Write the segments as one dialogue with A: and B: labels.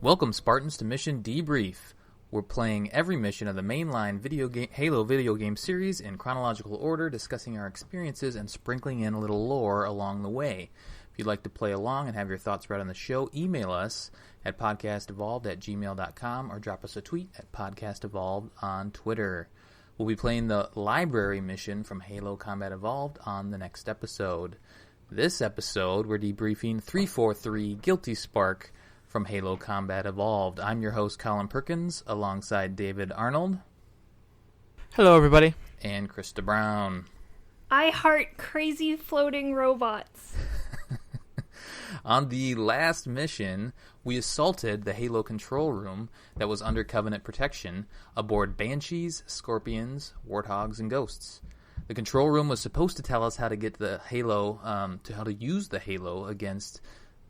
A: Welcome, Spartans, to Mission Debrief. We're playing every mission of the mainline Halo video game series in chronological order, discussing our experiences and sprinkling in a little lore along the way. If you'd like to play along and have your thoughts read on the show, email us at podcastevolved@gmail.com or drop us a tweet at podcastevolved on Twitter. We'll be playing the library mission from Halo Combat Evolved on the next episode. This episode, we're debriefing 343 Guilty Spark from Halo Combat Evolved. I'm your host, Colin Perkins, alongside David Arnold.
B: Hello, everybody.
A: And Krista Brown.
C: I heart crazy floating robots.
A: On the last mission, we assaulted the Halo control room that was under Covenant protection aboard Banshees, Scorpions, Warthogs, and Ghosts. The control room was supposed to tell us how to get the Halo, how to use the Halo against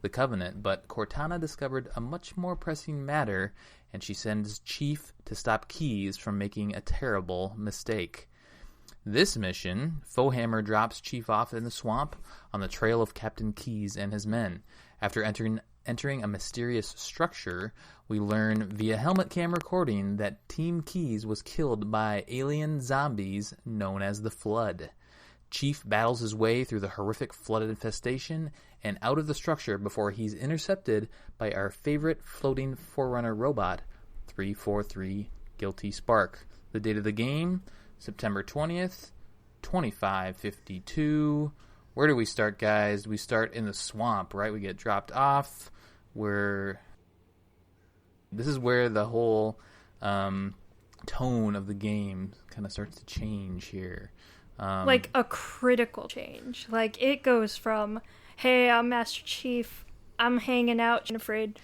A: the Covenant, but Cortana discovered a much more pressing matter, and she sends Chief to stop Keyes from making a terrible mistake. This mission, Foehammer drops Chief off in the swamp on the trail of Captain Keyes and his men. After entering a mysterious structure, we learn via helmet cam recording that Team Keyes was killed by alien zombies known as the Flood. Chief battles his way through the horrific flood infestation and out of the structure before he's intercepted by our favorite floating Forerunner robot, 343 Guilty Spark. The date of the game, September 20th, 2552. Where do we start, guys? We start in the swamp, right? We get dropped off. This is where the whole tone of the game kind of starts to change here.
C: Like a critical change. Like it goes from, hey, I'm Master Chief, I'm hanging out and afraid.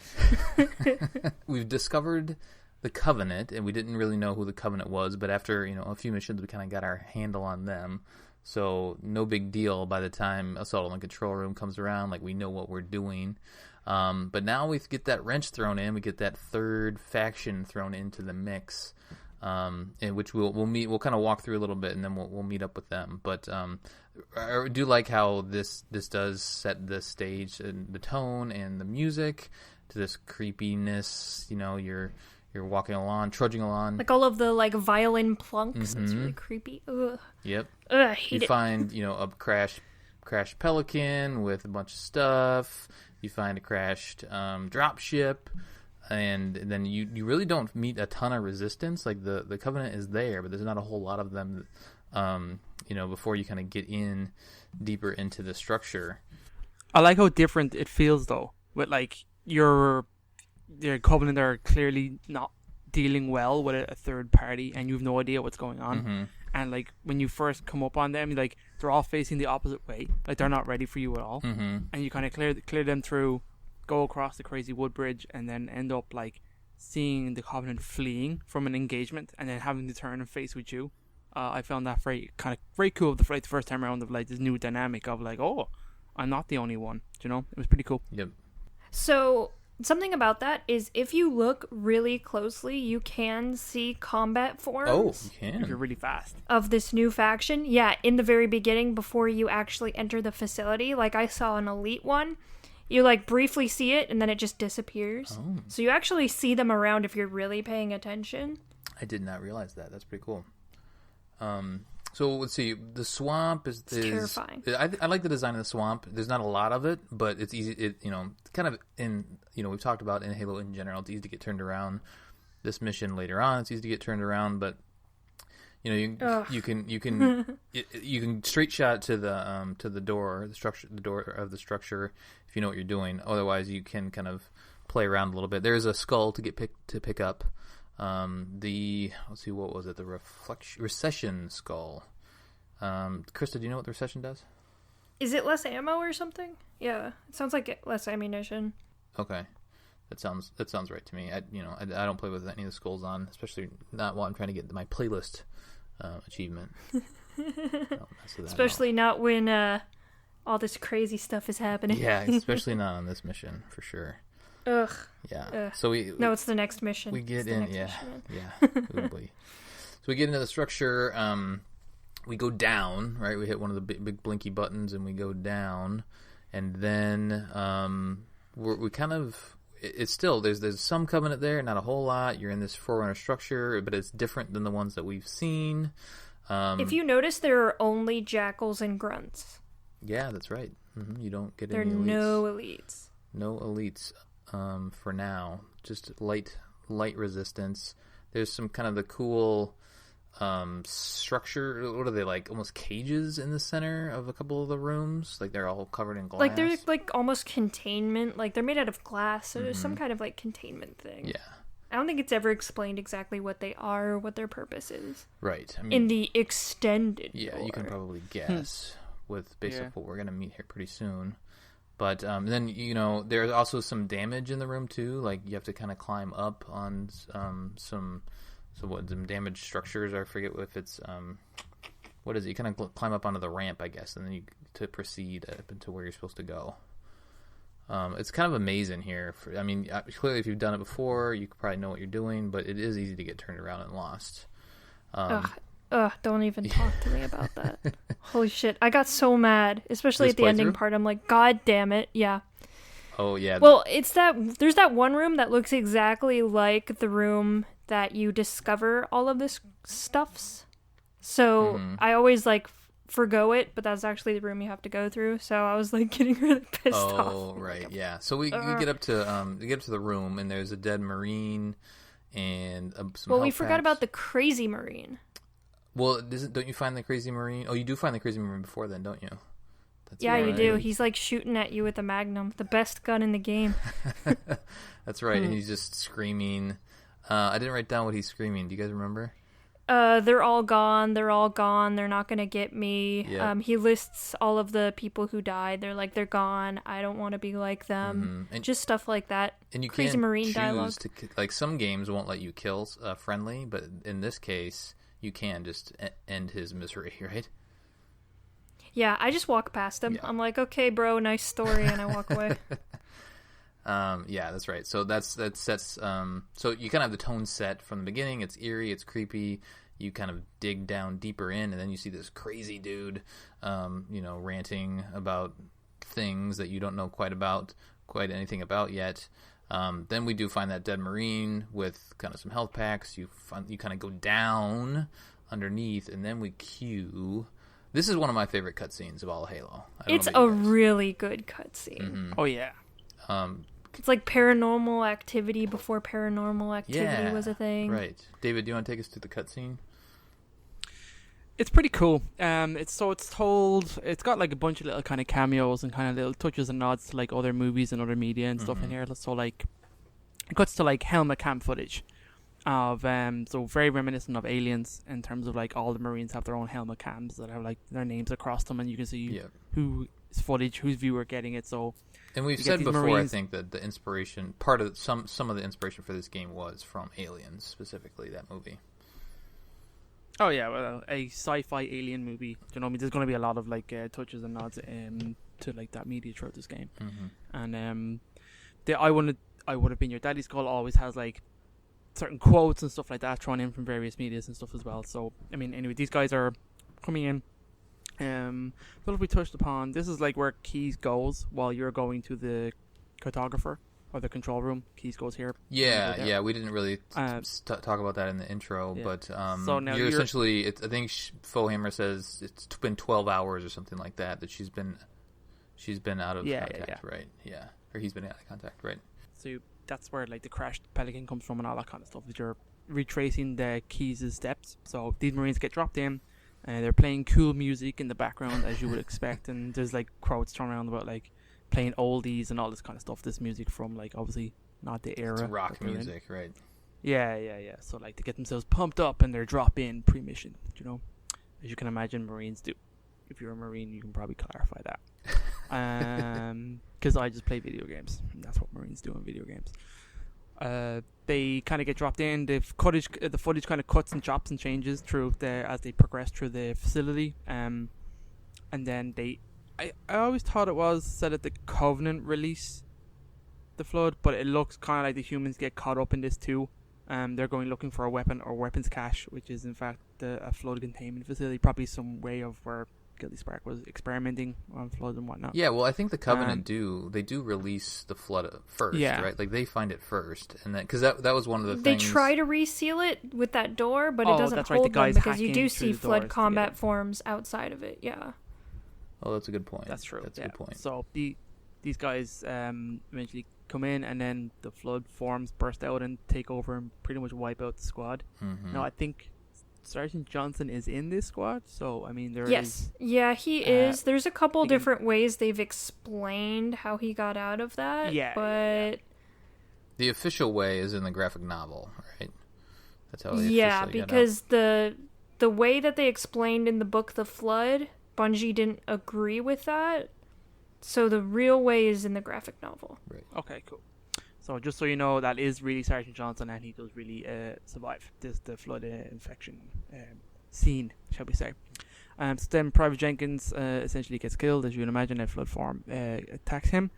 A: We've discovered the Covenant, and we didn't really know who the Covenant was, but after a few missions, we kind of got our handle on them. So no big deal by the time Assault on the Control Room comes around. Like, we know what we're doing. But now we get that wrench thrown in. We get that third faction thrown into the mix, in which we'll meet. We'll kind of walk through a little bit, and then we'll meet up with them. But I do like how this does set the stage and the tone and the music to this creepiness. You're walking along, trudging along.
C: Like all of the violin plunks. Mm-hmm. It's really creepy. Ugh.
A: Yep.
C: Ugh, I hate
A: you find, a crashed Pelican with a bunch of stuff. You find a crashed drop ship. And then you really don't meet a ton of resistance. Like, the Covenant is there, but there's not a whole lot of them, before you kind of get in deeper into the structure.
B: I like how different it feels, though, with, your Covenant are clearly not dealing well with a third party, and you have no idea what's going on.
A: Mm-hmm.
B: And when you first come up on them, they're all facing the opposite way. They're not ready for you at all.
A: Mm-hmm.
B: And you kind of clear them through, go across the crazy wood bridge, and then end up seeing the Covenant fleeing from an engagement, and then having to turn and face with you. I found that very cool. The first time around of this new dynamic of oh, I'm not the only one. It was pretty cool.
A: Yep.
C: So something about that is if you look really closely, you can see combat forms.
A: Oh, you can.
B: If you're really fast.
C: Of this new faction. Yeah, in the very beginning, before you actually enter the facility. I saw an elite one. You briefly see it, and then it just disappears.
A: Oh.
C: So you actually see them around if you're really paying attention.
A: I did not realize that. That's pretty cool. So let's see. The swamp is
C: terrifying.
A: I like the design of the swamp. There's not a lot of it, but it's easy. Kind of in we've talked about in Halo in general. It's easy to get turned around. This mission later on, it's easy to get turned around, but you can straight shot to the door, the door of the structure if you know what you're doing. Otherwise, you can kind of play around a little bit. There's a skull to pick up. Let's see, what was it? The recession skull. Krista, do you know what the recession does?
C: Is it less ammo or something? Yeah, it sounds like less ammunition.
A: Okay, that sounds right to me. I don't play with any of the skulls on, especially not while I'm trying to get my playlist achievement.
C: Especially not when all this crazy stuff is happening.
A: Yeah, especially not on this mission for sure.
C: Ugh.
A: Yeah.
C: Ugh.
A: So
C: it's the next mission.
A: We get
C: in.
A: Yeah. So we get into the structure. We go down, right? We hit one of the big blinky buttons, and we go down, and then we kind of it's still there's some Covenant there, not a whole lot. You're in this Forerunner structure, but it's different than the ones that we've seen.
C: If you notice, there are only jackals and grunts.
A: Yeah, that's right. You don't get
C: There are
A: any elites.
C: no elites.
A: No elites for now. Just light resistance. There's some kind of the cool structure. What are they, like almost cages in the center of a couple of the rooms? Like they're all covered in glass.
C: Like they're like almost containment. Like they're made out of glass, so there's some kind of like containment thing.
A: Yeah.
C: I don't think it's ever explained exactly what they are or what their purpose is.
A: Right. I mean,
C: in the extended
A: Yeah,
C: lore.
A: you can probably guess based on what we're going to meet here pretty soon. But then, there's also some damage in the room, too. Like, you have to kind of climb up on some damaged structures. I forget if it's, what is it? You kind of climb up onto the ramp, I guess, and then to proceed up into where you're supposed to go. It's kind of amazing here. Clearly, if you've done it before, you probably know what you're doing, but it is easy to get turned around and lost.
C: Don't even talk to me about that. Holy shit. I got so mad, especially
A: This
C: at the ending
A: playthrough?
C: part. I'm like, God damn it. Yeah.
A: Oh, yeah.
C: Well, there's that one room that looks exactly like the room that you discover all of this stuffs. So I always forgo it, but that's actually the room you have to go through. So I was like getting really pissed off.
A: Oh, right, yeah. So we get up to the room, and there's a dead Marine and some
C: Well, we
A: health
C: forgot
A: packs.
C: about the crazy Marine.
A: Well, don't you find the crazy Marine? Oh, you do find the crazy Marine before then, don't you? That's
C: Yeah, you
A: right.
C: do. He's like shooting at you with a Magnum, the best gun in the game.
A: That's right, and he's just screaming. I didn't write down what he's screaming. Do you guys remember?
C: They're all gone. They're all gone. They're not gonna get me.
A: Yeah.
C: He lists all of the people who died. They're like, they're gone. I don't want to be like them.
A: And
C: Just stuff like that.
A: And you
C: Crazy
A: can't
C: Marine
A: choose
C: dialogue.
A: to like some games won't let you kill friendly, but in this case, you can just end his misery, right?
C: Yeah, I just walk past him.
A: Yeah.
C: I'm like, okay, bro, nice story, and I walk away.
A: Yeah, that's right. So that sets. So you kind of have the tone set from the beginning. It's eerie. It's creepy. You kind of dig down deeper in, and then you see this crazy dude, ranting about things that you don't know quite anything about yet. Then we do find that dead Marine with kind of some health packs. You kind of go down underneath, and then we cue. This is one of my favorite cutscenes of all of Halo.
C: It's a really good cutscene.
A: Mm-hmm.
B: Oh yeah.
C: It's like Paranormal Activity before Paranormal Activity was a thing.
A: Right. David, do you want to take us through the cutscene?
B: It's pretty cool. It's got like a bunch of little kind of cameos and kind of little touches and nods to like other movies and other media and stuff in here. So like, it cuts to like helmet cam footage of so very reminiscent of Aliens in terms of like all the Marines have their own helmet cams that have like their names across them, and you can see whose footage, whose viewer getting it. So.
A: And we've said before, Marines, I think, that the inspiration, part of some of the inspiration for this game was from Aliens, specifically that movie.
B: Oh yeah, well, a sci-fi alien movie. You know, there's going to be a lot of like touches and nods to like that media throughout this game. And I would have been your daddy's call always has like certain quotes and stuff like that thrown in from various medias and stuff as well. So I mean, anyway, these guys are coming in. But we touched upon, this is like where Keys goes while you're going to the cartographer or the control room. Keys goes here.
A: Yeah, we didn't really talk about that in the intro, but
B: so now
A: you're essentially, I think Fohammer says it's been 12 hours or something like that she's been out of contact, right? Yeah, or he's been out of contact, right?
B: So that's where like the crashed Pelican comes from and all that kind of stuff, that you're retracing the Keys' steps. So these Marines get dropped in. They're playing cool music in the background, as you would expect, and there's like quotes thrown around about like playing oldies and all this kind of stuff. This music from like obviously not the era.
A: It's rock music, right?
B: Yeah. So like to get themselves pumped up in their drop-in pre-mission, as you can imagine Marines do. If you're a Marine, you can probably clarify that. Because I just play video games, and that's what Marines do in video games. They kind of get dropped in. The footage kind of cuts and chops and changes as they progress through the facility. And then I always thought it was said that the Covenant release the Flood, but it looks kind of like the humans get caught up in this too. They're going looking for a weapon or weapons cache, which is in fact a Flood containment facility. Probably some way of where Guilty Spark was experimenting on Flood and whatnot.
A: Yeah, well, I think the Covenant they do release the Flood first,
B: Yeah.
A: right? Like they find it first, and then because that was one of the
C: They
A: things.
C: try to reseal it with that door, but it
B: Oh,
C: doesn't
B: that's right,
C: hold
B: the
C: them
B: guys
C: because you
B: hacking
C: do
B: through
C: see
B: the
C: Flood
B: doors to
C: combat
B: get it.
C: forms outside of it. Yeah.
A: Oh, that's a good point.
B: That's true.
A: That's
B: yeah.
A: a good point.
B: So these guys eventually come in, and then the Flood forms burst out and take over and pretty much wipe out the squad.
A: Mm-hmm.
B: Now I think Sergeant Johnson is in this squad, so I mean there is.
C: Yes. Yeah, he is. There's a couple
B: you can-
C: different ways they've explained how he got out of that.
B: Yeah,
C: But
A: The official way is in the graphic novel, right? That's how they
C: yeah,
A: officially got out.
C: because the way that they explained in the book The Flood, Bungie didn't agree with that. So the real way is in the graphic novel.
B: Okay, cool. So just so you know, that is really Sergeant Johnson, and he does really survive the Flood infection scene, shall we say. So then Private Jenkins essentially gets killed, as you can imagine. A Flood form attacks him.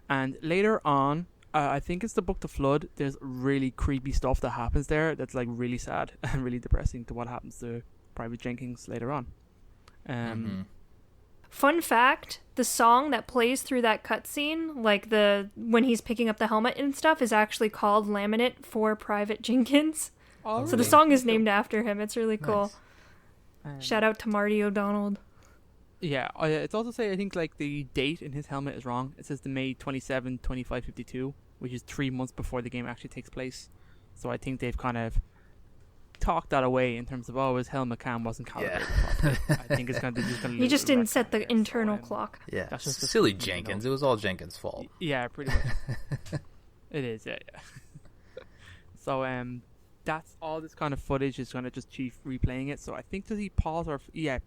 B: And later on, I think it's the book The Flood, there's really creepy stuff that happens there that's like really sad and really depressing to what happens to Private Jenkins later on.
C: Fun fact, the song that plays through that cutscene, like when he's picking up the helmet and stuff, is actually called Laminate for Private Jenkins.
B: Oh,
C: So the
A: really?
C: song is named after him. It's really cool.
A: Nice.
C: Shout out to Marty O'Donnell.
B: Yeah, it's also say I think like the date in his helmet is wrong. It says the May 27, 2552, which is 3 months before the game actually takes place. So I think they've kind of talked that away in terms of his helmet cam wasn't calibrated properly. I think it's gonna
C: He just didn't set the internal clock.
A: Yeah,
B: That's just a
A: silly
B: thing, you
A: Jenkins.
B: know.
A: It was all Jenkins' fault.
B: Yeah, pretty much. It is, yeah. So that's all this kind of footage is gonna just Chief replaying it. So I think does he pause or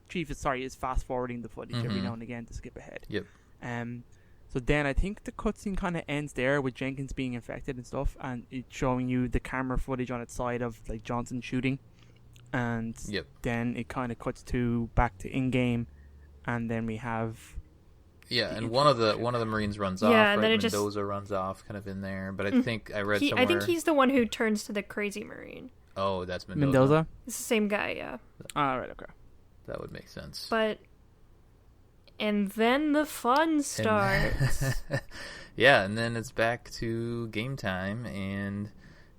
B: Chief is fast forwarding the footage every
A: Mhm.
B: now and again to skip ahead.
A: Yep.
B: So then I think the cutscene kind of ends there with Jenkins being infected and stuff, and it's showing you the camera footage on its side of like Johnson shooting, and
A: Yep.
B: then it kind of cuts to back to in game, and then we have
A: Yeah, and one of the Marines runs off.
C: Yeah, and
A: right?
C: then it just-
A: Mendoza runs off, kind of in there. But I think I read somewhere.
C: I think he's the one who turns to the crazy Marine.
A: Oh, that's Mendoza.
B: Mendoza.
C: It's the same guy, yeah.
B: All right, okay.
A: That would make sense.
C: And then the fun starts.
A: Yeah, and then it's back to game time, and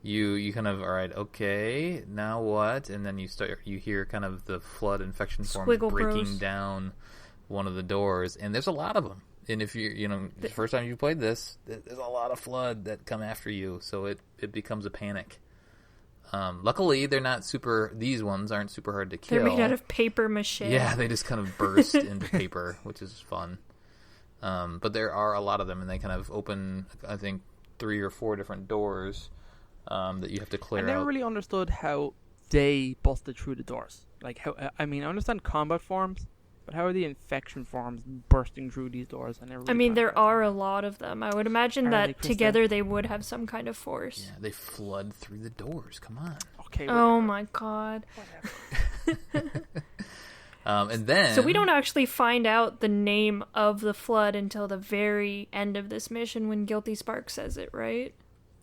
A: you kind of, all right, okay, now what? And then you hear kind of the Flood infection forms
C: Squiggle
A: breaking
C: Bros.
A: down one of the doors, and there's a lot of them. And if the first time you played this, there's a lot of Flood that come after you, so it becomes a panic. Luckily, they're not these ones aren't super hard to kill.
C: They're made out of paper mache.
A: Yeah, they just kind of burst into paper, which is fun. But there are a lot of them, and they kind of open, I think, 3 or 4 different doors that you have to clear
B: I never
A: out.
B: really understood how they busted through the doors. Like how I understand combat forms, but how are the infection forms bursting through these doors? I never.
C: I
B: Really
C: mean,
B: found
C: there
B: that.
C: are a lot of them. I would imagine
B: Are they,
C: that
B: Krista?
C: together they would have some kind of force.
A: Yeah, they flood through the doors. Come on.
B: Okay.
C: Oh my god.
B: Whatever.
A: And then...
C: So we don't actually find out the name of the Flood until the very end of this mission when Guilty Spark says it, right?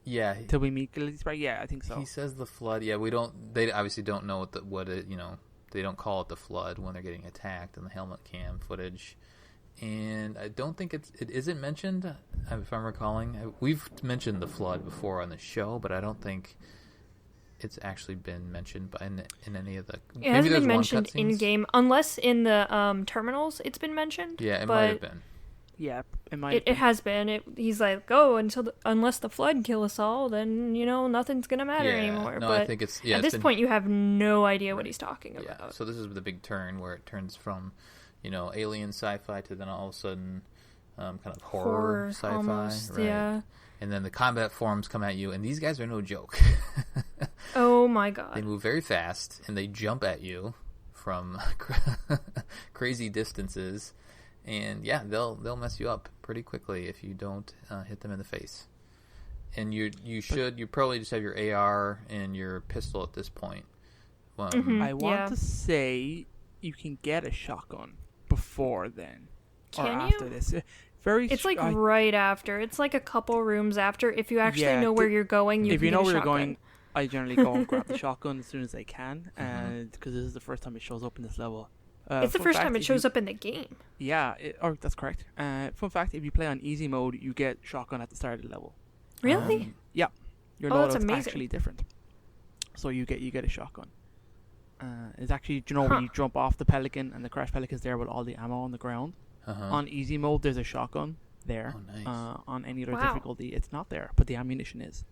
A: Yeah,
B: Till we meet Guilty Spark? Yeah, I think so.
A: he says the Flood. Yeah, we don't... They obviously don't know they don't call it the Flood when they're getting attacked in the helmet cam footage. And I don't think it isn't mentioned, if I'm recalling. We've mentioned the Flood before on the show, but I don't think it's actually been mentioned in any of the...
C: It hasn't been mentioned in-game, unless in the terminals it's been mentioned.
A: Yeah, it
C: but
A: might have been.
B: Yeah, it might.
C: It has been. He's like, unless the Flood kill us all, then, nothing's going to matter anymore.
A: No,
C: but
A: I think it's...
C: at this point, you have no idea what he's talking
A: Yeah,
C: about.
A: so this is the big turn where it turns from, alien sci-fi to then all of a sudden kind of horror sci-fi.
C: Almost,
A: right?
C: yeah.
A: And then the combat forms come at you, and these guys are no joke.
C: Oh my god.
A: They move very fast, and they jump at you from crazy distances. And yeah, they'll mess you up pretty quickly if you don't hit them in the face. And you probably just have your AR and your pistol at this point. Well,
B: I want to say you can get a shotgun before then.
C: Can
B: or
C: you?
B: after this.
C: It's like right after. It's like a couple rooms after. If you actually know where you're going,
B: if you
C: can
B: know
C: get a
B: where you're
C: shotgun.
B: going, I generally go and grab the shotgun as soon as I can, because this is the first time it shows up in this level.
C: It's the first time it shows up in the game.
B: Yeah, that's correct. Fun fact, if you play on easy mode, you get shotgun at the start of the level.
C: Really?
B: Yeah. Your
C: that's
B: loadout's
C: amazing.
B: actually different. So you get a shotgun. It's actually, when you jump off the Pelican and the Crash Pelican's there with all the ammo on the ground. On easy mode, there's a shotgun there.
A: Oh, nice.
B: On any other difficulty, it's not there, but the ammunition is.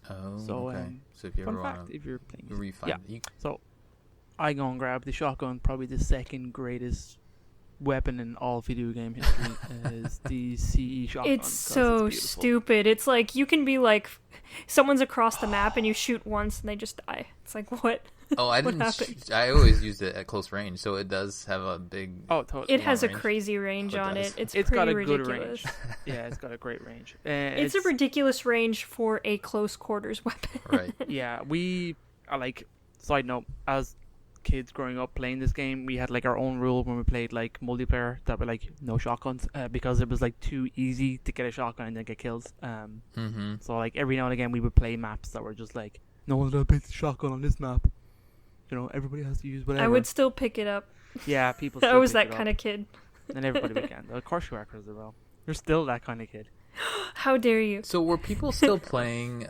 A: Oh,
B: so,
A: okay. So if you ever want
B: if you're playing,
A: to refine it,
B: so I go and grab the shotgun. Probably the second greatest weapon in all video game history is the CE shotgun.
C: It's so stupid. It's like you can be like, someone's across the map and you shoot once and they just die. It's like, what?
A: Oh, I didn't. I always used it at close range, so it does have a big.
B: Oh, totally.
C: It has a crazy range on it. It's
B: got
C: pretty
B: a
C: ridiculous.
B: good range. Yeah, it's got a great range.
C: It's a ridiculous range for a close quarters weapon.
A: Right.
B: Yeah, we are like. Side note: as kids growing up playing this game, we had like our own rule when we played like multiplayer that were like no shotguns because it was like too easy to get a shotgun and then get kills. So like every now and again we would play maps that were just like no one's gonna pick the shotgun on this map. You know, everybody has to use whatever.
C: I would still pick it up.
B: Yeah, people.
C: I was that kind of kid.
B: And everybody would can. Of course you are, Chris, as well. You're still that kind of kid.
C: How dare you?
A: So were people still playing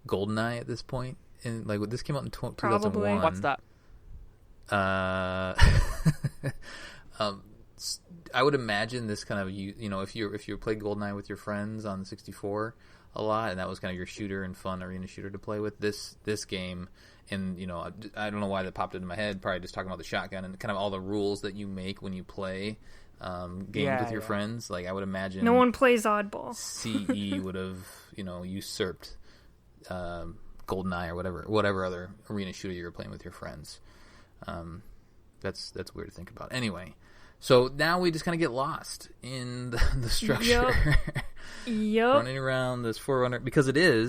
A: GoldenEye at this point? And like this came out in 2001.
B: What's that?
A: I would imagine this kind of you know if you played GoldenEye with your friends on the 64 a lot, and that was kind of your shooter and fun arena shooter to play with. This game, and you know I don't know why that popped into my head. Probably just talking about the shotgun and kind of all the rules that you make when you play games with your friends. Like I would imagine
C: no one plays oddball.
A: CE would have usurped GoldenEye or whatever other arena shooter you were playing with your friends. That's weird to think about. Anyway, so now we just kind of get lost in the structure.
C: Yep.
A: Running around this Forerunner because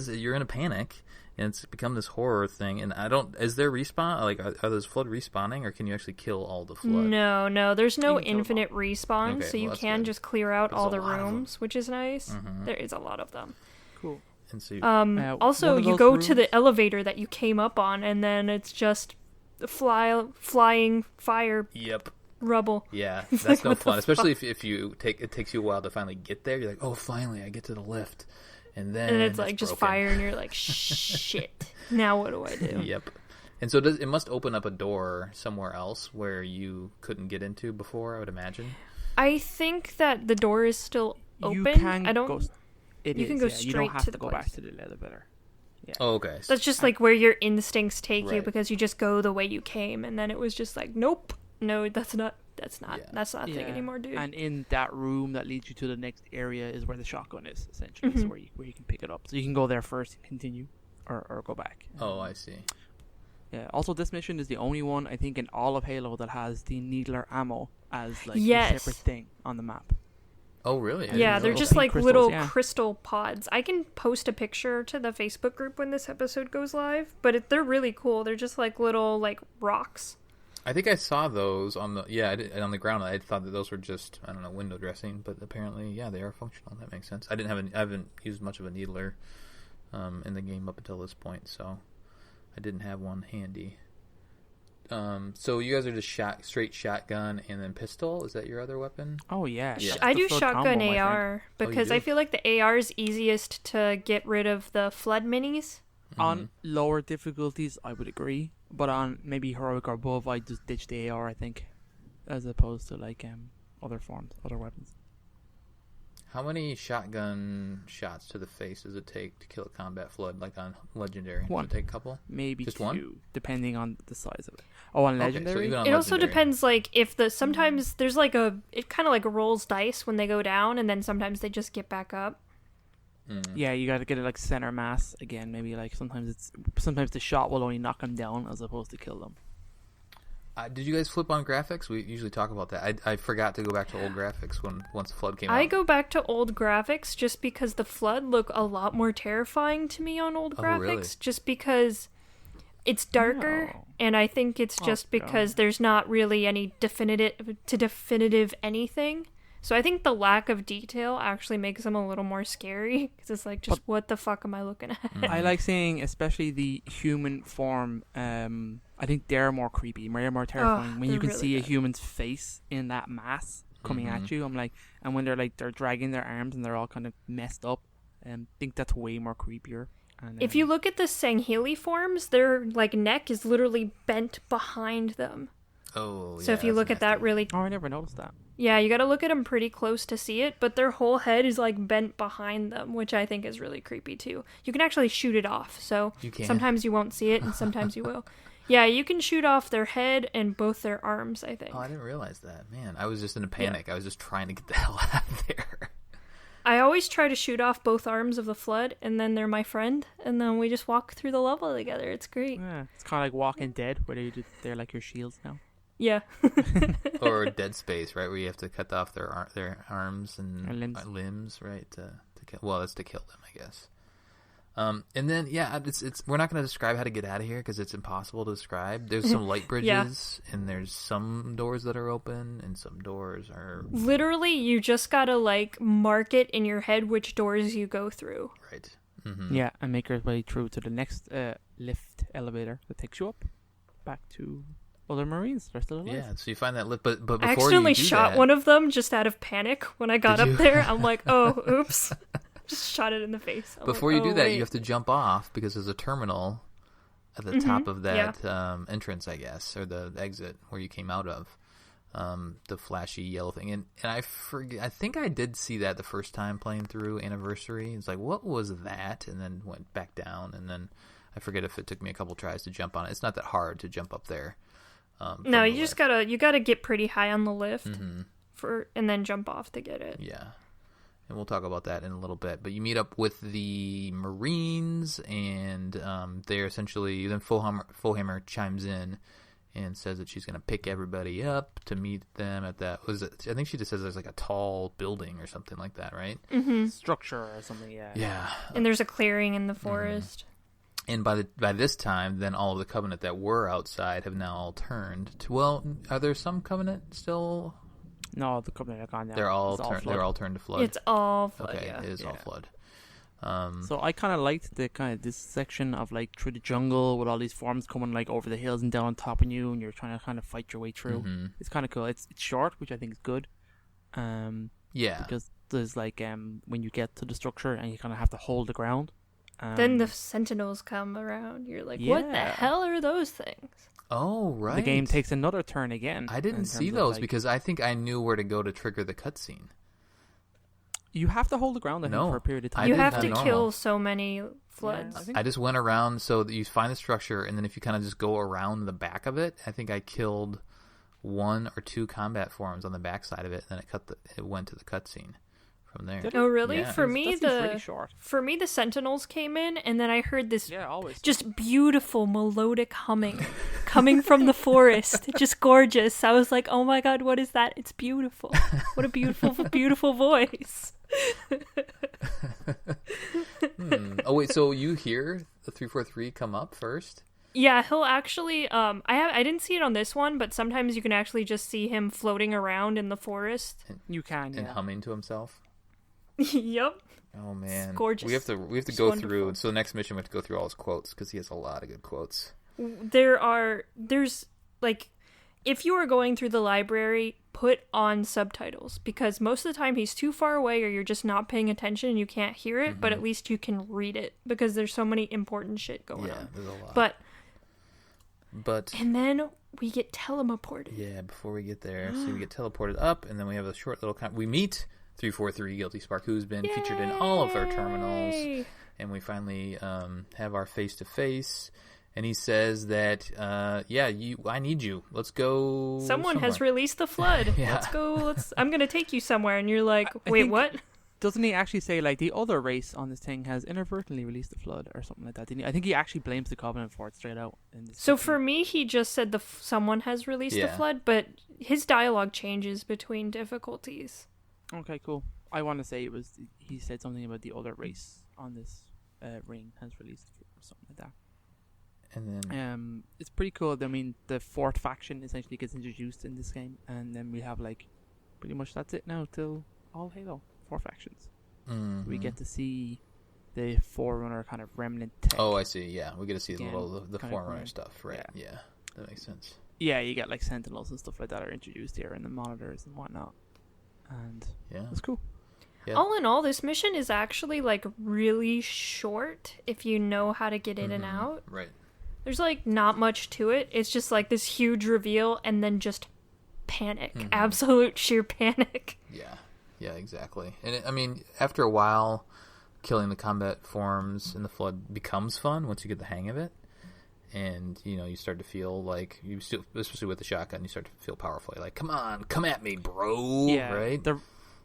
A: you're in a panic and it's become this horror thing. And is there respawn? Like are those flood respawning or can you actually kill all the flood?
C: No. There's no infinite respawn,
A: okay,
C: so you can
A: good.
C: just clear out all the rooms, which is nice.
A: Mm-hmm.
C: There is a lot of them.
B: Cool.
A: And so
C: also, you go to the elevator that you came up on, and then it's just flying fire.
A: Yep.
C: Rubble.
A: Yeah, that's no fun, especially if it takes you a while to finally get there. You're like, oh, finally, I get to the lift, and then
C: it's like just fire, and you're like, shit. Now what do I do?
A: Yep. And so it must open up a door somewhere else where you couldn't get into before. I would imagine.
C: I think that the door is still open.
B: You can
C: can go straight
B: you don't have
C: to
B: to
C: the
B: go
C: place.
B: back to the elevator. Yeah.
A: Oh, okay.
C: That's just like where your instincts take you
A: Right.
C: because you just go the way you came, and then it was just like, nope, no, that's not a thing anymore, dude.
B: And in that room that leads you to the next area is where the shotgun is, essentially.
C: Mm-hmm.
B: It's where you can pick it up. So you can go there first and continue, or go back.
A: Oh, I see.
B: Yeah. Also, this mission is the only one, I think, in all of Halo that has the needler ammo as like a
C: Yes.
B: separate thing on the map.
A: Oh, really?
C: Yeah, they're
B: little
C: just
B: pink
C: like
B: crystals,
C: little
B: yeah.
C: crystal pods. I can post a picture to the Facebook group when this episode goes live, but they're really cool. They're just like little like rocks.
A: I think I saw those on the ground. I thought that those were just window dressing, but apparently they are functional. That makes sense. I haven't used much of a needler in the game up until this point, so I didn't have one handy. So you guys are just straight shotgun and then pistol. Is that your other weapon?
B: Oh yeah.
C: I do
B: That's the
C: shotgun
B: combo, my friend.
C: AR because
A: do?
C: I feel like the AR is easiest to get rid of the flood minis.
B: On lower difficulties, I would agree, but on maybe heroic or above, I just ditch the AR. I think, as opposed to like other weapons.
A: How many shotgun shots to the face does it take to kill a combat flood, like on Legendary?
B: One.
A: Does it take a couple?
B: Maybe
A: Just
B: 2,
A: one?
B: depending on the size of it. Oh, on
A: Okay, so
B: Legendary?
A: even on
C: It also
A: Legendary.
C: depends, like, if sometimes there's like it kind of like rolls dice when they go down, and then sometimes they just get back up.
B: Yeah, you got to get it like center mass again. Maybe like sometimes the shot will only knock them down as opposed to kill them.
A: Did you guys flip on graphics? We usually talk about that. I forgot to go back to old graphics once Flood came out.
C: I go back to old graphics just because the flood look a lot more terrifying to me on old graphics.
A: Really?
C: Just because it's darker,
B: No.
C: and I think it's just because there's not really any definitive anything. So I think the lack of detail actually makes them a little more scary because it's like, what the fuck am I looking at?
B: I like seeing, especially the human form. I I think they're more creepy, more terrifying. When you can
C: really
B: see a
C: good.
B: human's face in that mass coming at you, I'm like, and when they're dragging their arms and they're all kind of messed up, I think that's way more creepier. And,
C: If you look at the Sangheli forms, their like neck is literally bent behind them.
A: Oh, yeah.
C: So if you look at that really,
B: I never noticed that.
C: yeah, you got to look at them pretty close to see it. But their whole head is like bent behind them, which I think is really creepy too. You can actually shoot it off, so
A: You can.
C: sometimes you won't see it, and sometimes you will. Yeah, you can shoot off their head and both their arms, I think.
A: Oh, I didn't realize that. Man, I was just in a panic. I was just trying to get the hell out of there.
C: I always try to shoot off both arms of the Flood, and then they're my friend, and then we just walk through the level together. It's great.
B: Yeah, it's kind of like Walking Dead, where they're like your shields now.
C: Yeah.
A: Or Dead Space, right, where you have to cut off their arms and
B: Or limbs.
A: right, to kill. Well, that's to kill them, I guess. And then it's we're not going to describe how to get out of here because it's impossible to describe. There's some light bridges, and there's some doors that are open, and some doors are
C: Literally, you just gotta like mark it in your head which doors you go through.
A: right. Mm-hmm.
B: Yeah, and make your way through to the next lift elevator that takes you up back to other Marines. They're still alive.
A: Yeah, so you find that lift, but before
C: I accidentally
A: you do
C: shot
A: that,
C: one of them just out of panic when I got
A: Did
C: up
A: you?
C: there. I'm like, oh, oops. Just shot it in the face. I'm
A: before
C: like,
A: you do
C: oh,
A: that,
C: wait.
A: you have to jump off because there's a terminal at the top of that entrance, I guess, or the exit where you came out of. The flashy yellow thing, and I forget. I think I did see that the first time playing through Anniversary. It's like, what was that? And then went back down, and then I forget if it took me a couple tries to jump on it. It's not that hard to jump up there.
C: No, you just gotta get pretty high on the lift
A: Mm-hmm.
C: and then jump off to get it.
A: Yeah, and we'll talk about that in a little bit. But you meet up with the Marines, and they're essentially then Fullhammer chimes in and says that she's going to pick everybody up to meet them at that. I think she just says there's like a tall building or something like that, right?
C: Mm-hmm.
B: Structure or something, yeah.
A: Yeah.
C: And there's a clearing in the forest.
A: And by this time, then all of the Covenant that were outside have now all turned to. Well, are there some Covenant still?
B: No, the Covenant are gone now.
A: They're all
B: It's
A: turned.
B: Flood.
A: They're all turned to Flood.
C: It's all Flood,
A: okay.
C: yeah.
A: It is all Flood.
B: So I kind of liked the kind of this section of like through the jungle with all these forms coming like over the hills and down on top of you, and you're trying to kind of fight your way through.
A: Mm-hmm.
B: It's kind of cool. It's short, which I think is good.
A: Yeah.
B: Because there's like when you get to the structure and you kind of have to hold the ground.
C: Then the Sentinels come around. You're like, what the
B: Yeah.
C: hell are those things?
A: Oh, right.
B: The game takes another turn again.
A: I didn't
B: in
A: see
B: terms of,
A: those
B: like,
A: because I think I knew where to go to trigger the cutscene.
B: you have to hold the ground I think,
A: No,
B: for a period of time.
A: I
C: You
A: did
C: have
A: not
C: to
A: know.
C: kill so many Floods.
B: I think
A: I just went around so that you find the structure, and then if you kind of just go around the back of it, I think I killed 1 or 2 combat forms on the back side of it, and then it went to the cutscene from there.
B: Did
C: Oh, really?
A: Yeah.
C: For me,
B: that seems really short.
C: the Sentinels came in, and then I heard this
B: Yeah, always.
C: just beautiful melodic humming coming from the forest. Just gorgeous. I was like, oh my god, what is that? It's beautiful. What a beautiful, beautiful voice.
A: Oh wait, so you hear the 343 come up first?
C: Yeah, he'll actually. I didn't see it on this one, but sometimes you can actually just see him floating around in the forest.
B: You can,
A: And
B: yeah.
A: humming to himself.
C: Yep.
A: Oh man,
C: gorgeous.
A: We have to
C: It's
A: go
C: wonderful.
A: through. So next mission we have to go through all his quotes because he has a lot of good quotes.
C: There's like, if you are going through the library, put on subtitles because most of the time he's too far away or you're just not paying attention and you can't hear it, but at least you can read it because there's so many important shit going
A: Yeah,
C: on.
A: there's a lot.
C: But and then we get teleported.
A: yeah, before we get there, so we get teleported up, and then we have a short little. We meet 343 Guilty Spark, who's been featured in all of their terminals,
C: Yay!
A: and we finally have our face to face. And he says that, I need you. Let's go.
C: Someone has
A: somewhere."
C: released the flood.
A: Yeah.
C: Let's go. I'm gonna take you somewhere, and you're like,
B: I
C: wait,
B: think-
C: what?
B: Doesn't he actually say like the other race on this thing has inadvertently released the flood or something like that? Didn't he? I think he actually blames the Covenant for it straight out. In this
C: So
B: section.
C: for me, he just said someone has released the
A: Yeah.
C: flood, but his dialogue changes between difficulties.
B: Okay, cool. I want to say he said something about the other race on this ring has released or something like that.
A: And then
B: It's pretty cool. I mean, the fourth faction essentially gets introduced in this game, and then we have like pretty much that's it now till all Halo 4 factions. We get to see the Forerunner kind of remnant tech.
A: Oh, I see. Yeah, we get to see
B: Again,
A: the
B: kind of
A: Forerunner
B: cool.
A: stuff, right? Yeah. That makes sense.
B: Yeah, you get like sentinels and stuff like that are introduced here, and the monitors and whatnot. And
A: Yeah,
B: it's cool.
A: Yeah.
C: All in all, this mission is actually like really short if you know how to get in and out.
A: Right.
C: There's like not much to it. It's just like this huge reveal and then just panic. Absolute sheer panic.
A: Yeah, exactly. And I mean, after a while, killing the combat forms in the Flood becomes fun once you get the hang of it. And, you know, you start to feel like, you still, especially with the shotgun, you start to feel powerful. You're like, come on, come at me, bro.
B: Yeah,
A: right?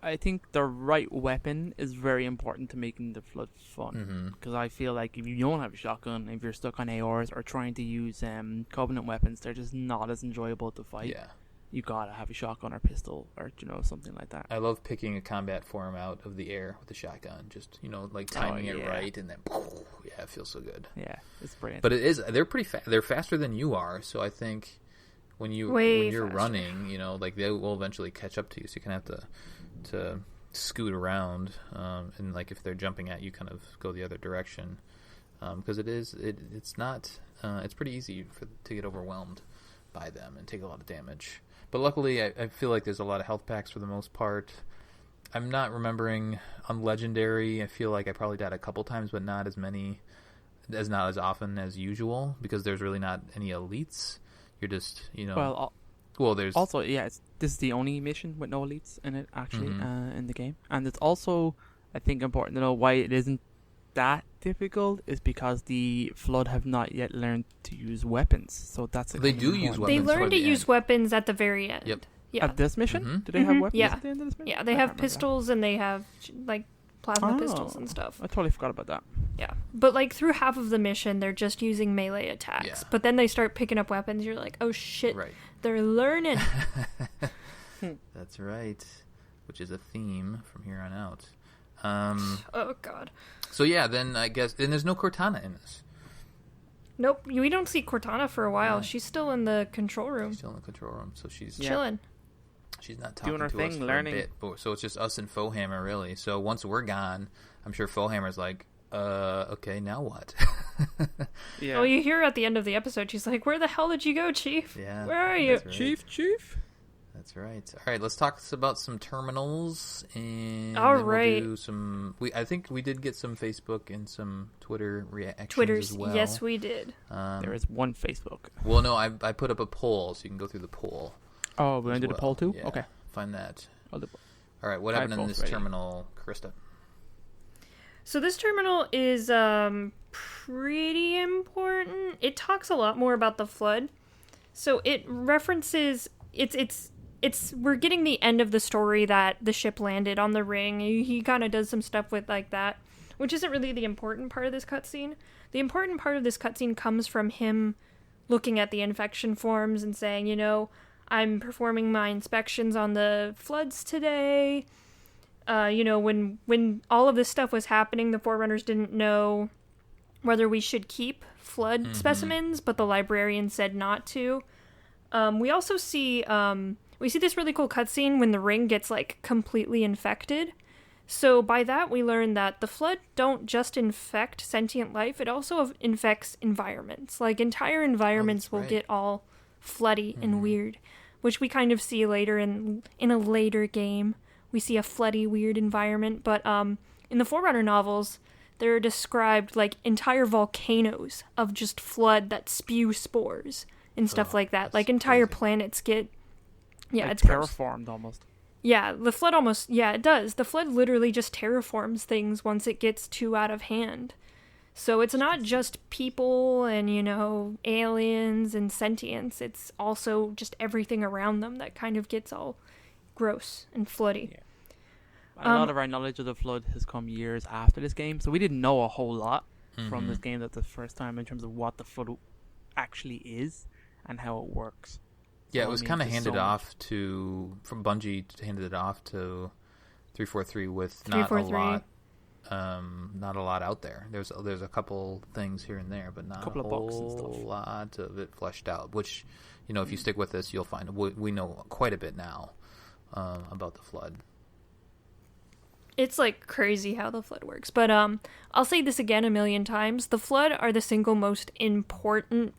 B: I think the right weapon is very important to making the Flood fun. Because I feel like if you don't have a shotgun, if you're stuck on ARs or trying to use Covenant weapons, they're just not as enjoyable to fight.
A: Yeah.
B: You gotta have a shotgun or pistol or, you know, something like that.
A: I love picking a combat form out of the air with the shotgun. Just, you know, like timing it right, and then, yeah, it feels so good.
B: Yeah, it's brilliant.
A: But it is, they're pretty fast. They're faster than you are, so I think when you're
C: faster.
A: running, you know, like they will eventually catch up to you, so you kind of have to scoot around, and like if they're jumping at you, kind of go the other direction, because it's pretty easy to get overwhelmed by them and take a lot of damage. But luckily, I feel like there's a lot of health packs for the most part. I'm not remembering on Legendary. I feel like I probably died a couple times, but not as often as usual, because there's really not any elites. You're just, you know... Well, there's...
B: Also, yeah, this is the only mission with no elites in it, actually, in the game. And it's also, I think, important to know why it isn't that difficult is because the Flood have not yet learned to use weapons. So that's
A: they do use weapons.
C: They learn to use weapons at the very end.
A: Yep.
C: Yeah.
B: At this mission, do they have weapons at the end of this mission?
C: Yeah, they have pistols and they have like plasma pistols and stuff.
B: I totally forgot about that.
C: Yeah, but like through half of the mission, they're just using melee attacks.
A: Yeah.
C: But then they start picking up weapons. You're like, oh shit,
A: right.
C: They're learning.
A: That's right, which is a theme from here on out.
C: Oh god.
A: So yeah, then I guess there's no Cortana in this.
C: Nope, we don't see Cortana for a while. Yeah. She's still in the control room.
A: She's still in the control room, so she's
C: chilling.
A: She's not talking
B: doing her
A: to
B: thing,
A: us
B: learning.
A: for a bit. So it's just us and Fohammer, really. So once we're gone, I'm sure Fohammer's like, okay, now what?
B: Yeah.
C: Well, you hear at the end of the episode, she's like, where the hell did you go, Chief?
A: Yeah.
C: Where are you?
A: Right.
B: Chief?
A: That's right. All right, let's talk about some terminals, and
C: all
A: then
C: right.
A: we'll do some. I think we did get some Facebook and some Twitter reactions
C: Twitters,
A: as well.
C: yes, we did.
B: There is one Facebook.
A: Well, no, I put up a poll, so you can go through the poll.
B: Oh, we're going to do the poll too?
A: Yeah,
B: okay.
A: Find that.
B: All
A: right, what happened in this terminal, Krista?
C: So this terminal is pretty important. It talks a lot more about the Flood. So it references it's we're getting the end of the story that the ship landed on the ring. He kind of does some stuff with like that, which isn't really the important part of this cutscene. The important part of this cutscene comes from him looking at the infection forms and saying, you know, I'm performing my inspections on the Floods today. You know, when all of this stuff was happening, the Forerunners didn't know whether we should keep Flood specimens, but the librarian said not to. We also see this really cool cutscene when the ring gets like completely infected. So by that we learn that the Flood don't just infect sentient life; it also infects environments. Like entire environments will get all floody and weird, which we kind of see later in a later game. We see a floody, weird environment, but in the Forerunner novels, they're described like entire volcanoes of just flood that spew spores and stuff like that. Like entire planets get,
B: like
C: it's
B: terraformed almost.
C: Yeah, the Flood almost, it does. The Flood literally just terraforms things once it gets too out of hand. So it's not just people and, you know, aliens and sentience. It's also just everything around them that kind of gets all gross and floody.
B: Yeah. A lot of our knowledge of the Flood has come years after this game, so we didn't know a whole lot from this game the first time in terms of what the Flood actually is and how it works.
A: Yeah, it was kind of handed off from Bungie handed it off to 343 with not a lot out there. There's a couple things here and there, but not a whole lot of it fleshed out. Which, you know, if you stick with this, you'll find we know quite a bit now about the Flood.
C: It's like crazy how the Flood works. But I'll say this again a million times. The Flood are the single most important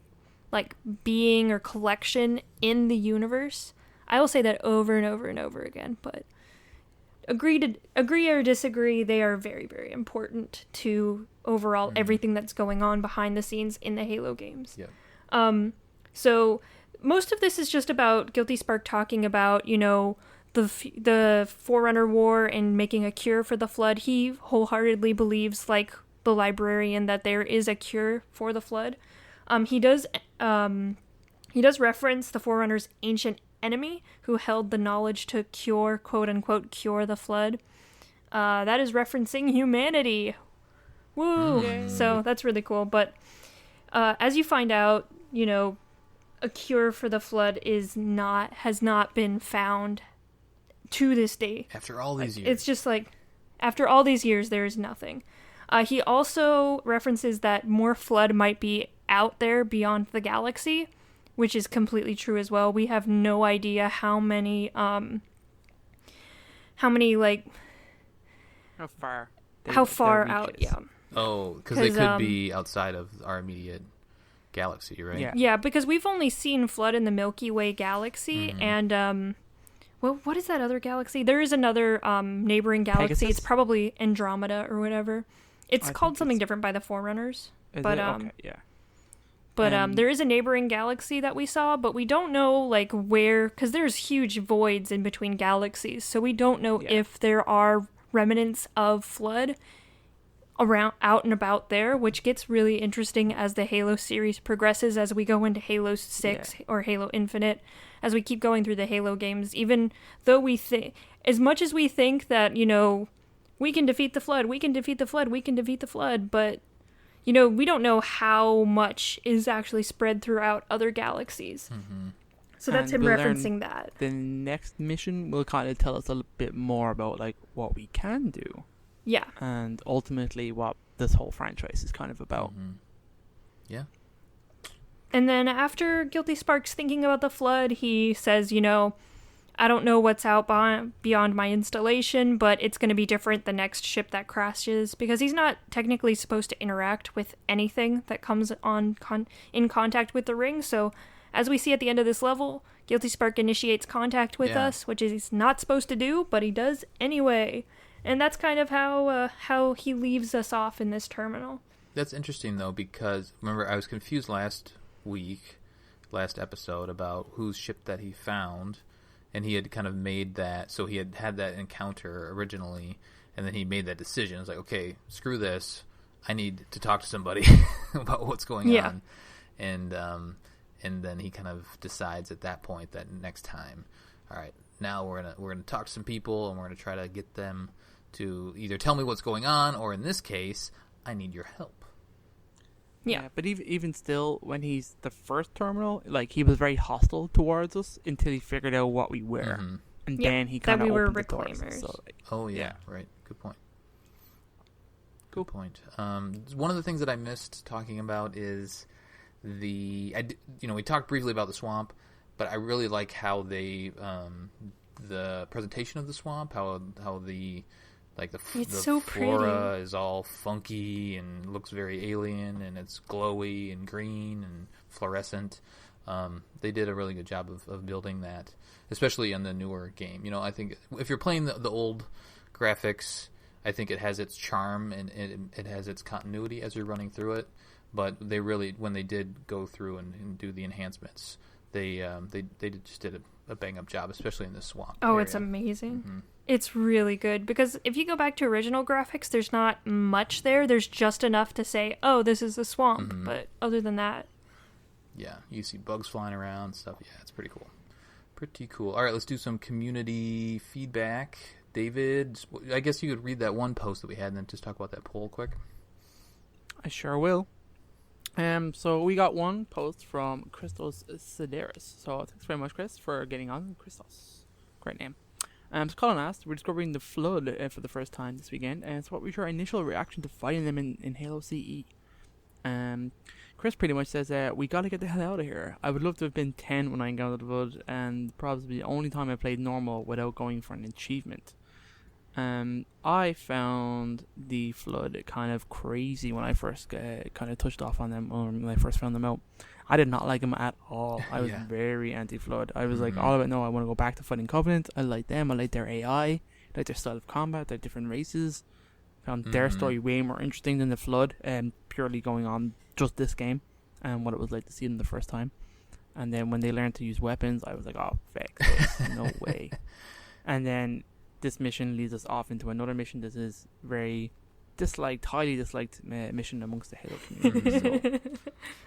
C: like being or collection in the universe. I will say that over and over and over again, but agree or disagree, they are very, very important to overall everything that's going on behind the scenes in the Halo games.
A: Yeah.
C: So most of this is just about Guilty Spark talking about, you know, the Forerunner War and making a cure for the Flood. He wholeheartedly believes, like the librarian, that there is a cure for the Flood. He does reference the Forerunner's ancient enemy who held the knowledge to cure, quote unquote, cure the Flood. That is referencing humanity. Woo! So that's really cool. But as you find out, you know, a cure for the Flood has not been found to this day.
A: After all these years.
C: It's just like, after all these years, there is nothing. He also references that more Flood might be out there beyond the galaxy, which is completely true as well. We have no idea how many like... How far out, yeah.
A: Oh, because they could be outside of our immediate galaxy, right?
C: Yeah, because we've only seen Flood in the Milky Way galaxy, and well, what is that other galaxy? There is another neighboring galaxy.
B: Pegasus?
C: It's probably Andromeda or whatever. It's called something different by the Forerunners.
B: Okay, yeah.
C: But there is a neighboring galaxy that we saw, but we don't know like where, because there's huge voids in between galaxies, so we don't know if there are remnants of Flood around, out and about there, which gets really interesting as the Halo series progresses, as we go into Halo 6 or Halo Infinite, as we keep going through the Halo games. Even though we think, as much as we think that, you know, we can defeat the Flood, we can defeat the Flood, we can defeat the Flood, but, you know, we don't know how much is actually spread throughout other galaxies. So that's him referencing that.
B: The next mission will kind of tell us a little bit more about like what we can do.
C: Yeah.
B: And ultimately what this whole franchise is kind of about.
A: Yeah.
C: And then after Guilty Spark's thinking about the Flood, he says, you know, I don't know what's out beyond my installation, but it's going to be different the next ship that crashes, because he's not technically supposed to interact with anything that comes in contact with the ring. So as we see at the end of this level, Guilty Spark initiates contact with us, which he's not supposed to do, but he does anyway. And that's kind of how he leaves us off in this terminal.
A: That's interesting, though, because, remember, I was confused last episode, about whose ship that he found, and he had kind of made that, so he had that encounter originally, and then he made that decision. It was like, okay, screw this, I need to talk to somebody about what's going on. And then he kind of decides at that point that next time, all right, now we're gonna talk to some people, and we're gonna try to get them to either tell me what's going on, or in this case, I need your help.
C: Yeah,
B: but even still, when he's the first terminal, like, he was very hostile towards us until he figured out what we were, and then he kind of opened the doors. So, like,
A: right. Good point. Good point. One of the things that I missed talking about is we talked briefly about the swamp, but I really like how they the presentation of the swamp, how the
C: so
A: flora
C: pretty.
A: is all funky and looks very alien, and it's glowy and green and fluorescent. They did a really good job of building that, especially in the newer game. You know, I think if you're playing the old graphics, I think it has its charm and it has its continuity as you're running through it. But they really, when they did go through and do the enhancements, they just did a bang up job, especially in the swamp.
C: Oh,
A: area.
C: It's amazing. It's really good, because if you go back to original graphics, there's not much there. There's just enough to say, oh, this is the swamp. But other than that,
A: yeah, you see bugs flying around and stuff. Yeah, it's pretty cool. Pretty cool. All right, let's do some community feedback. David, I guess you could read that one post that we had and then just talk about that poll quick.
B: I sure will. So we got one post from Christos Sideris. So thanks very much, Chris, for getting on. Christos, great name. So Colin asked, we're discovering the Flood for the first time this weekend, and so what was your initial reaction to fighting them in Halo CE? Chris pretty much says, we gotta get the hell out of here. I would love to have been 10 when I encountered the Flood, and probably the only time I played normal without going for an achievement. I found the Flood kind of crazy when I first kind of touched off on them, or when I first found them out. I did not like them at all. I was very anti-Flood. I was like, all about, no, I want to go back to fighting Covenant. I like them. I like their AI. I like their style of combat. Their different races. Found their story way more interesting than the Flood, purely going on just this game and what it was like to see them the first time. And then when they learned to use weapons, I was like, oh, fuck this. No way. And then this mission leads us off into another mission. This is very highly disliked mission amongst the Halo community. So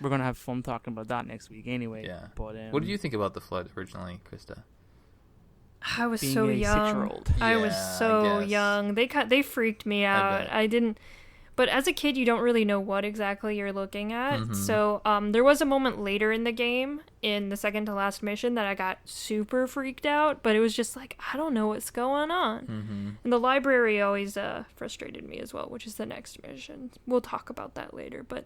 B: we're going to have fun talking about that next week anyway.
A: Yeah.
B: But,
A: what did you think about the Flood originally, Krista?
C: I was
B: being
C: so
B: a
C: young.
B: 6-year-old.
C: I was
A: Yeah,
C: so
A: I guess.
C: young. They freaked me out.
A: bet.
C: I didn't. But as a kid, you don't really know what exactly you're looking at. So there was a moment later in the game, in the second to last mission, that I got super freaked out. But it was just like, I don't know what's going on. And the library always frustrated me as well, which is the next mission. We'll talk about that later. But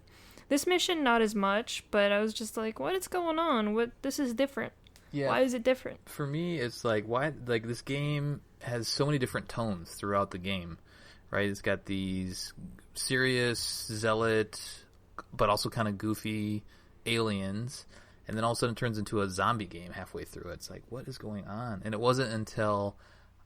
C: this mission, not as much. But I was just like, what is going on? This is different.
A: Yeah.
C: Why is it different?
A: For me, it's like, why? Like, this game has so many different tones throughout the game, right? It's got these serious, zealot, but also kind of goofy aliens, and then all of a sudden it turns into a zombie game halfway through. It's like, what is going on? And it wasn't until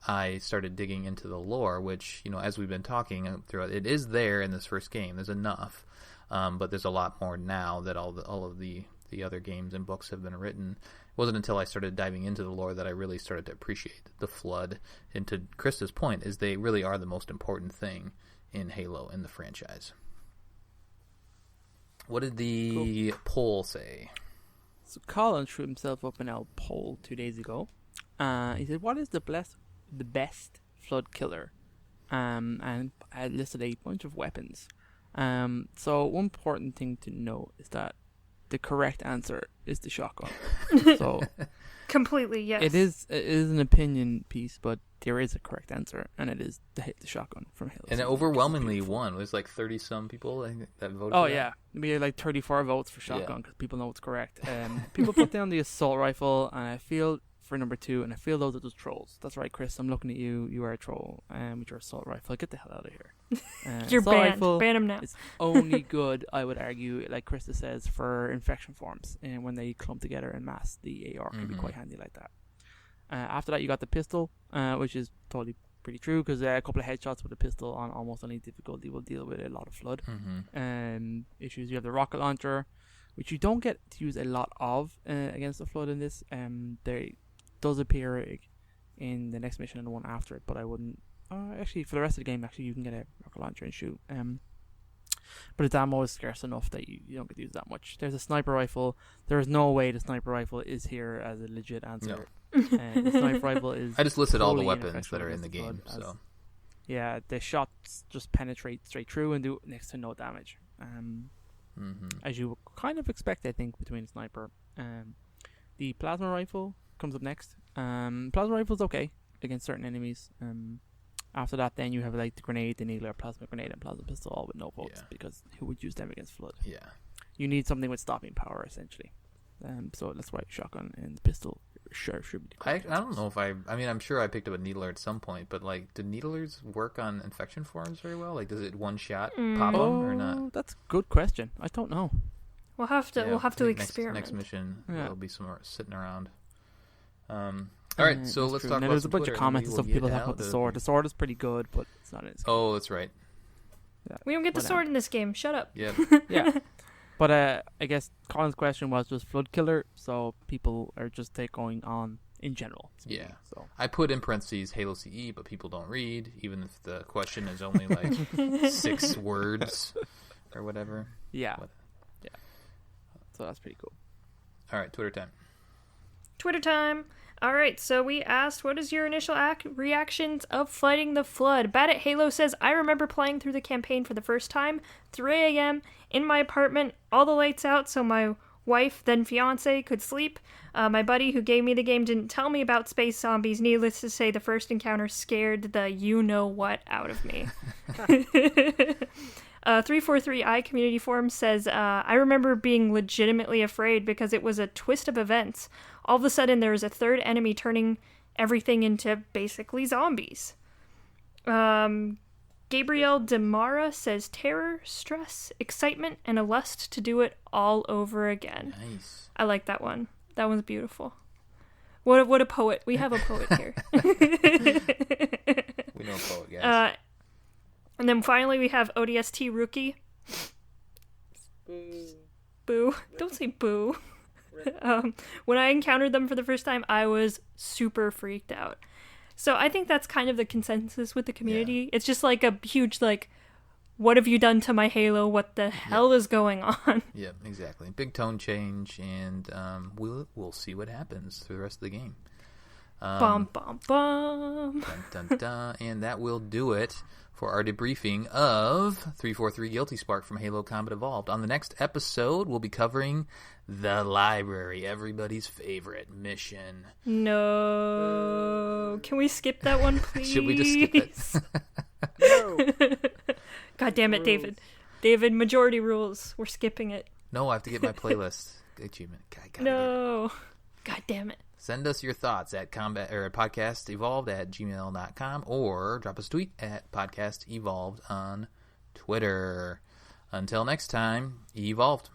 A: I started digging into the lore, which, you know, as we've been talking throughout, it is there in this first game. There's enough, but there's a lot more now that all of the other games and books have been written. It wasn't until I started diving into the lore that I really started to appreciate the Flood. And to Krista's point, is they really are the most important thing in Halo, in the franchise. What did the poll say?
B: So Colin threw himself up in our poll 2 days ago. He said, what is the best Flood killer? And I listed a bunch of weapons. So one important thing to note is that the correct answer is the shotgun. So
C: Completely, yes.
B: it is an opinion piece, but there is a correct answer, and it is the shotgun from Halo.
A: And it overwhelmingly won. It was like 30-some people, I think, that voted
B: Oh
A: for that.
B: yeah, we had like 34 votes for shotgun because people know it's correct. People put down the assault rifle, and I feel for number 2, and I feel those are just trolls. That's right, Chris. I'm looking at you. You are a troll. With your assault rifle, get the hell out of here.
C: You're
B: assault
C: banned.
B: rifle
C: Ban him now.
B: is only good, I would argue, like Krista says, for infection forms, and when they clump together in mass, the AR can be quite handy like that. After that, you got the pistol, which is totally pretty true, because a couple of headshots with a pistol on almost any difficulty will deal with a lot of Flood issues. You have the rocket launcher, which you don't get to use a lot of against the Flood in this. They does appear in the next mission and the one after it, but I wouldn't. Actually, for the rest of the game, actually, you can get a rocket launcher and shoot. But its ammo is scarce enough that you don't get to use that much. There's a sniper rifle. There is no way the sniper rifle is here as a legit answer. No. The sniper rifle is.
A: I just listed all the
B: totally
A: weapons that are in the game.
B: Flood,
A: So
B: yeah, the shots just penetrate straight through and do next to no damage. As you kind of expect, I think, between a sniper. The plasma rifle comes up next. Plasma rifle's okay against certain enemies. After that, then you have like the grenade, the needler, plasma grenade, and plasma pistol, all with no votes, because who would use them against Flood?
A: yeah.
B: You need something with stopping power, essentially. So that's why shotgun and the pistol should be.
A: I don't know if I mean, I'm sure I picked up a needler at some point, but like, do needlers work on infection forms very well? Like, does it one shot pop them or not?
B: That's a good question. I don't know.
C: We'll have to
A: I think
C: experiment.
A: Next mission,
B: Yeah.
A: there'll be some more sitting around. All right, so
B: That's
A: let's
B: true.
A: talk
B: Now,
A: about
B: there's
A: some
B: a bunch
A: Twitter,
B: of
A: and
B: comments
A: we
B: and
A: will
B: stuff. People
A: get
B: talk about
A: out
B: the
A: of
B: sword. The sword is pretty good, but it's not in this game.
A: Oh, that's right.
B: Yeah.
C: We don't get the
B: Whatever.
C: sword in this game. Shut up.
A: Yeah.
B: Yeah. But I guess Colin's question was just Flood killer, so people are just going on in general.
A: Yeah.
B: So
A: I put in parentheses Halo CE, but people don't read, even if the question is only like 6 words or whatever.
B: yeah.
A: What?
B: Yeah. So that's pretty cool.
A: All right, Twitter time.
C: Twitter time. All right, so we asked, what is your initial reactions of fighting the Flood? Bad at Halo says, I remember playing through the campaign for the first time, 3 a.m., in my apartment, all the lights out so my wife, then fiance, could sleep. My buddy who gave me the game didn't tell me about space zombies. Needless to say, the first encounter scared the you-know-what out of me. 343i Community Forum says, I remember being legitimately afraid because it was a twist of events. All of a sudden, there was a third enemy turning everything into basically zombies. Gabrielle Demara says terror, stress, excitement, and a lust to do it all over again.
A: Nice.
C: I like that one. That one's beautiful. What a poet. We have a poet here.
A: We know a poet, guys.
C: And then finally we have ODST Rookie.
B: Boo.
C: Boo. Don't say boo. When I encountered them for the first time, I was super freaked out. So I think that's kind of the consensus with the community. Yeah. It's just like a huge, like, what have you done to my Halo? What the hell is going on?
A: Yeah, exactly. Big tone change, and we'll see what happens through the rest of the game.
C: Bum, bum, bum.
A: Dun, dun, dun. And that will do it for our debriefing of 343 Guilty Spark from Halo Combat Evolved. On the next episode, we'll be covering the library, everybody's favorite mission.
C: No. Can we skip that one, please?
A: Should we just skip it?
B: No.
C: God damn it, David. David, majority rules. We're skipping it.
A: No, I have to get my playlist achievement.
C: No. God damn it.
A: Send us your thoughts at podcastevolved@gmail.com or drop us a tweet at podcastevolved on Twitter. Until next time, evolved.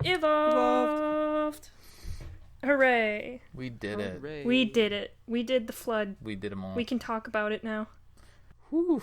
C: Evolved. Hooray.
A: We did it.
C: We did it. We did the flood.
A: We did them all.
C: We can talk about it now.
A: Whew.